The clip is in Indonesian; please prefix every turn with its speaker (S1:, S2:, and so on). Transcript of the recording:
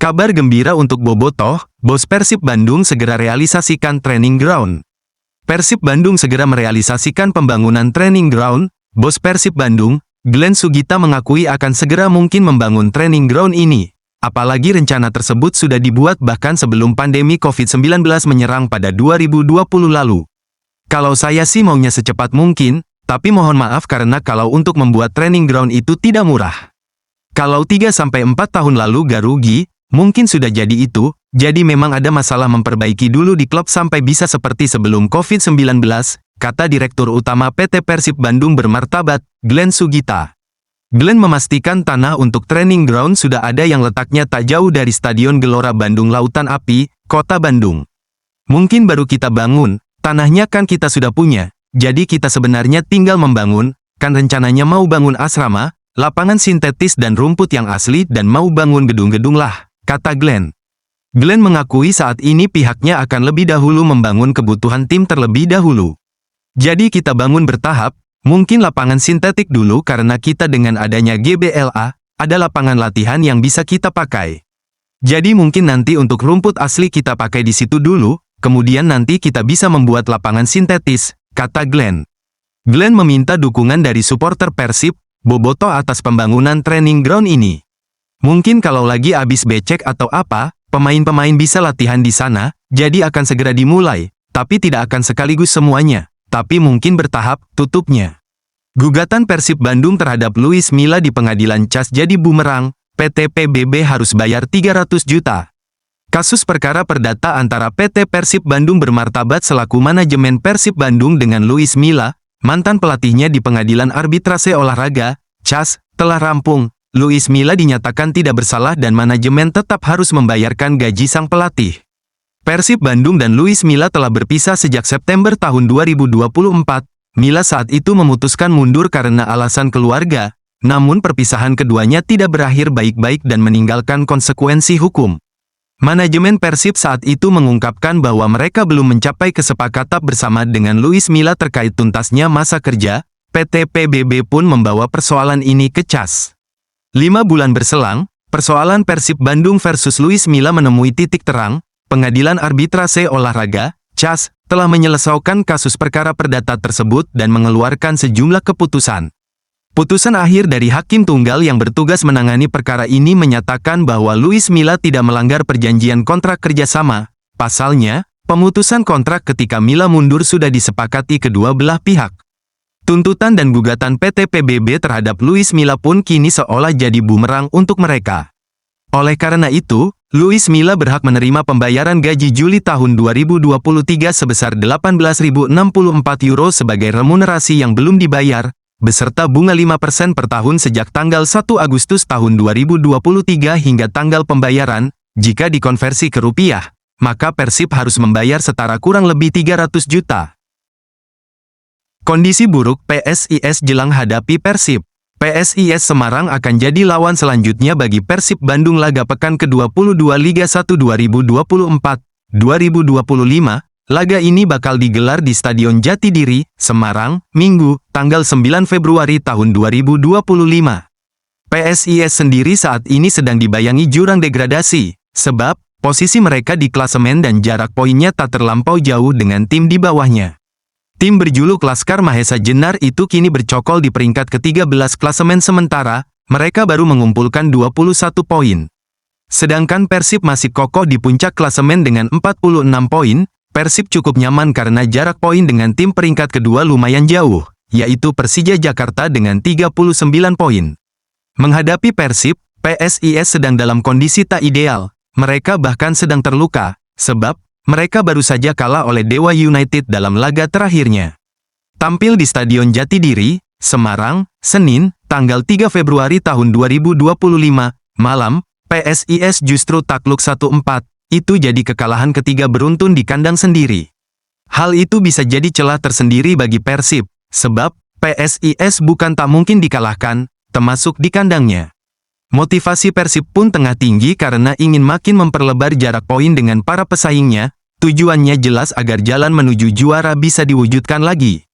S1: Kabar gembira untuk Bobotoh, bos Persib Bandung segera realisasikan training ground. Persib Bandung segera merealisasikan pembangunan training ground. Bos Persib Bandung, Glenn Sugita mengakui akan segera mungkin membangun training ground ini. Apalagi rencana tersebut sudah dibuat bahkan sebelum pandemi COVID-19 menyerang pada 2020 lalu. Kalau saya sih maunya secepat mungkin, tapi mohon maaf karena kalau untuk membuat training ground itu tidak murah. Kalau 3-4 tahun lalu gak rugi, mungkin sudah jadi itu, jadi memang ada masalah memperbaiki dulu di klub sampai bisa seperti sebelum COVID-19, kata Direktur Utama PT Persib Bandung bermartabat, Glenn Sugita. Glenn memastikan tanah untuk training ground sudah ada yang letaknya tak jauh dari Stadion Gelora Bandung Lautan Api, Kota Bandung. Mungkin baru kita bangun, tanahnya kan kita sudah punya, jadi kita sebenarnya tinggal membangun, kan rencananya mau bangun asrama, lapangan sintetis dan rumput yang asli dan mau bangun gedung-gedung lah, kata Glenn. Glenn mengakui saat ini pihaknya akan lebih dahulu membangun kebutuhan tim terlebih dahulu. Jadi kita bangun bertahap, mungkin lapangan sintetik dulu karena kita dengan adanya GBLA, ada lapangan latihan yang bisa kita pakai. Jadi mungkin nanti untuk rumput asli kita pakai di situ dulu, kemudian nanti kita bisa membuat lapangan sintetis, kata Glenn. Glenn meminta dukungan dari supporter Persib, Bobotoh atas pembangunan training ground ini. Mungkin kalau lagi habis becek atau apa, pemain-pemain bisa latihan di sana, jadi akan segera dimulai, tapi tidak akan sekaligus semuanya. Tapi mungkin bertahap, tutupnya. Gugatan Persib Bandung terhadap Luis Milla di pengadilan CAS jadi bumerang, PT PBB harus bayar 300 juta. Kasus perkara perdata antara PT Persib Bandung bermartabat selaku manajemen Persib Bandung dengan Luis Milla, mantan pelatihnya di pengadilan arbitrase olahraga, CAS, telah rampung. Luis Milla dinyatakan tidak bersalah dan manajemen tetap harus membayarkan gaji sang pelatih. Persib Bandung dan Luis Milla telah berpisah sejak September tahun 2024. Milla saat itu memutuskan mundur karena alasan keluarga, namun perpisahan keduanya tidak berakhir baik-baik dan meninggalkan konsekuensi hukum. Manajemen Persib saat itu mengungkapkan bahwa mereka belum mencapai kesepakatan bersama dengan Luis Milla terkait tuntasnya masa kerja. PT PBB pun membawa persoalan ini ke CAS. 5 bulan berselang, persoalan Persib Bandung versus Luis Milla menemui titik terang. Pengadilan Arbitrase Olahraga, CAS, telah menyelesaikan kasus perkara perdata tersebut dan mengeluarkan sejumlah keputusan. Putusan akhir dari Hakim Tunggal yang bertugas menangani perkara ini menyatakan bahwa Luis Milla tidak melanggar perjanjian kontrak kerjasama. Pasalnya, pemutusan kontrak ketika Milla mundur sudah disepakati kedua belah pihak. Tuntutan dan gugatan PT PBB terhadap Luis Milla pun kini seolah jadi bumerang untuk mereka. Oleh karena itu, Luis Milla berhak menerima pembayaran gaji Juli tahun 2023 sebesar 18.064 euro sebagai remunerasi yang belum dibayar, beserta bunga 5% per tahun sejak tanggal 1 Agustus tahun 2023 hingga tanggal pembayaran. Jika dikonversi ke rupiah, maka Persib harus membayar setara kurang lebih 300 juta. Kondisi buruk PSIS jelang hadapi Persib. PSIS Semarang akan jadi lawan selanjutnya bagi Persib Bandung laga pekan ke-22 Liga 1 2024-2025. Laga ini bakal digelar di Stadion Jatidiri, Semarang, Minggu, tanggal 9 Februari tahun 2025. PSIS sendiri saat ini sedang dibayangi jurang degradasi, sebab posisi mereka di klasemen dan jarak poinnya tak terlampau jauh dengan tim di bawahnya. Tim berjuluk Laskar Mahesa Jenar itu kini bercokol di peringkat ke-13 klasemen sementara, mereka baru mengumpulkan 21 poin. Sedangkan Persib masih kokoh di puncak klasemen dengan 46 poin, Persib cukup nyaman karena jarak poin dengan tim peringkat kedua lumayan jauh, yaitu Persija Jakarta dengan 39 poin. Menghadapi Persib, PSIS sedang dalam kondisi tak ideal, mereka bahkan sedang terluka, sebab mereka baru saja kalah oleh Dewa United dalam laga terakhirnya. Tampil di Stadion Jatidiri, Semarang, Senin, tanggal 3 Februari tahun 2025, malam, PSIS justru takluk 1-4, itu jadi kekalahan ketiga beruntun di kandang sendiri. Hal itu bisa jadi celah tersendiri bagi Persib, sebab PSIS bukan tak mungkin dikalahkan, termasuk di kandangnya. Motivasi Persib pun tengah tinggi karena ingin makin memperlebar jarak poin dengan para pesaingnya, tujuannya jelas agar jalan menuju juara bisa diwujudkan lagi.